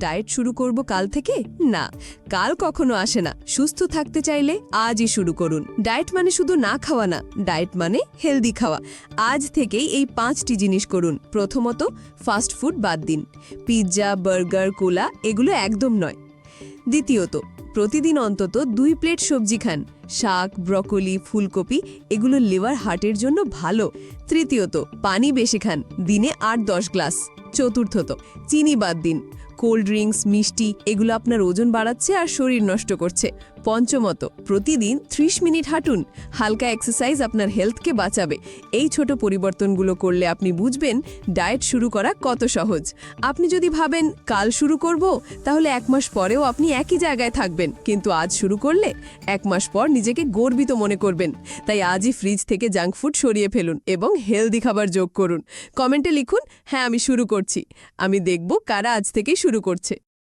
Diet শুরু করব কাল থেকে? না, কাল কখনো আসে না। সুস্থ থাকতে চাইলে আজই শুরু করুন। ডায়েট মানে শুধু না খাওয়া না, ডায়েট মানে হেলদি খাওয়া। আজ থেকেই এই 5টি জিনিস করুন। প্রথমত, ফাস্ট ফুড বাদ দিন। পিৎজা, বার্গার, কোলা এগুলো একদম নয়। দ্বিতীয়ত, প্রতিদিন অন্তত 2 প্লেট সবজি খান। শাক, ব্রকোলি, ফুলকপি এগুলো লিভার হার্টের জন্য ভালো। তৃতীয়ত, পানি বেশি খান, দিনে 8-10 গ্লাস। চতুর্থত, চিনি বাদ দিন। কোল্ড ড্রিঙ্কস, মিষ্টি এগুলো আপনার ওজন বাড়াচ্ছে আর শরীর নষ্ট করছে। পঞ্চমত, প্রতিদিন 30 মিনিট হাঁটুন। হালকা এক্সারসাইজ আপনার হেলথকে বাঁচাবে। এই ছোট পরিবর্তনগুলো করলে আপনি বুঝবেন ডায়েট শুরু করা কত সহজ। আপনি যদি ভাবেন কাল শুরু করব, তাহলে 1 মাস পরেও আপনি একই জায়গায় থাকবেন। কিন্তু আজ শুরু করলে 1 মাস পর নিজেকে গর্বিত মনে করবেন। তাই আজই ফ্রিজ থেকে জাঙ্ক ফুড সরিয়ে ফেলুন এবং হেলদি খাবার যোগ করুন। কমেন্টে লিখুন, হ্যাঁ আমি শুরু করছি। আমি দেখব কারা আজ থেকেই শুরু করছে।